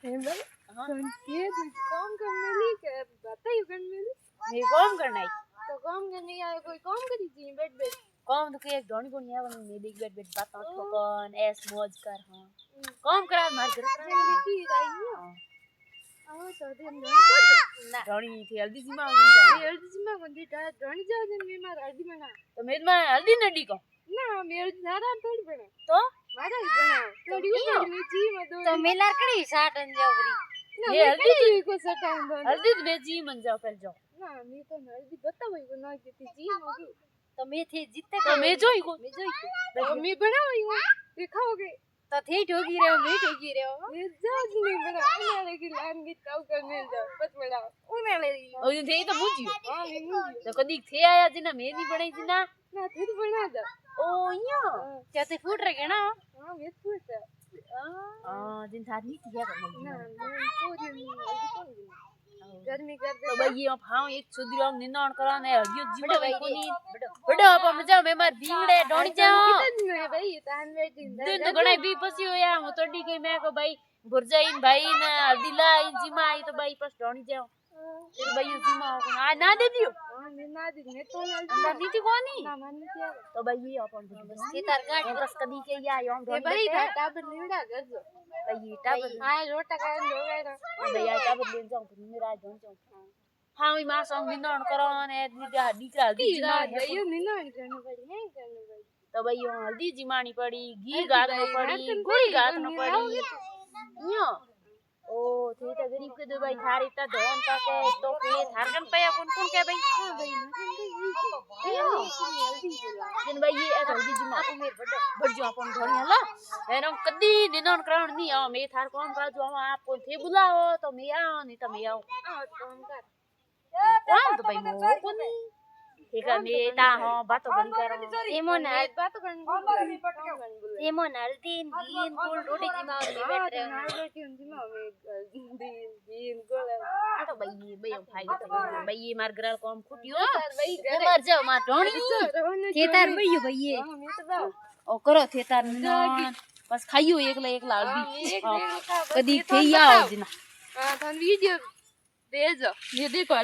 भाई हाँ ये काम करने ली के बताइए करने ली ये काम करना है तो काम करने आए कोई काम करी थी बैठ बैठ काम तो के एक ढोनी कोनी है वने देख बैठ बैठ बात ठोकन ऐस मौज कर हां काम करा मार घर जल्दी आई है हां आओ तो हम ढोनी कर ना ढोनी थी हल्दी जी मां जाओ ये हल्दी में बंदी ता ढोनी जाओ दिन में मार हल्दी बना तो मेरे में हल्दी नडी को ना मेरे ज्यादा थोड़ी बना तो मारा ही बना थोड़ी ऊपर जी में दो तो मिलर कड़ी साटन जावरी ना ये हल्दी को सटान दो हल्दी तो बेची मन जाओ कर जाओ ना मैं तो हल्दी बताओ को ना देती जी होगी तो मैं थी जितने तो मैं जोई को मैं जोई तो मैं बनाई हूं दिखाओगे तो थी ठोकी रे मैं ठोकी रे ये जज नहीं बना उन्हें की लान की ताऊ कर मिल जा बस बड़ा उन्हें ले ओ थे तो मुझियो हां मैं तो कदी थे आया जिना मैं नहीं बनाई जिना ना फिर बना जा ओ यो जैसे फूट रे ना हां मैं पूछ हां जिन साथ नहीं किया करना ना मैं पूछ नहीं गर्मी कर दे तो भाई ये हां एक सुधीरो निंदण करा ने हगियो जीवा भाई कोनी बड़ो आप मजा में मार भींगड़े डोणी जाओ कितन है भाई तान वेटिंग दिन तो गणाई भी पसी होया हूं तो डी गई मैं को भाई भुरजाइन भाई ना हल्दीला इन जीमा आई तो भाई पास डोणी जाओ फिर भाई जीमा को आ ना दे दियो हां ना दी ने तो ना अंदर नीति कोनी ना मान क्या तो भाई ये अपन बस्ती तार गाड़ी बस कदी के या यो ए भाई टाबर लीड़ा कर दो भाई टाबर हां रोटा का दो गए भाई आ टाबर ले जाऊं फिर मेरा जोन जाऊं हां ई मां संग निंदण करा ने दीदा दीकरा हल्दी जीमा भाई निना करने पड़ी है करने पड़ी तो भाई यो हल्दी जीमानी पड़ी घी गातनो पड़ी गुड़ी गातनो पड़ी यो ओ थे तो गरीब के दो भाई थारी ता धोन ता के तो के थारगन पया कौन के भाई हां भाई ना जिन भाई ये हल्दी जीमा आपो मेर बड्डो अपन धोनी हला एनो कदी निनन कराण नहीं आ मैं थार कौन का जो आप थे बुलाओ तो मैं आओ नहीं तो मैं आओ आ काम कर कौन तो भाई मो कोनी ठीक है मैं ता हां बात बन कर एमोन बात करने एमोन हल्दी घीन कुल रोटी जिमा में बैठ रे ना रोटी उनकी मां में दिन गोला आ तो भाई भाई भाई भाई ये मार गराल काम खुटियो भाई मर जाओ मार ढोणी खेतार भइयो भइए हां मैं तो बात ओ करो थे तार निनन बस खाइयो एकला हल्दी एक कदी थे या जिना हां थान वीडियो भेजो ये देखो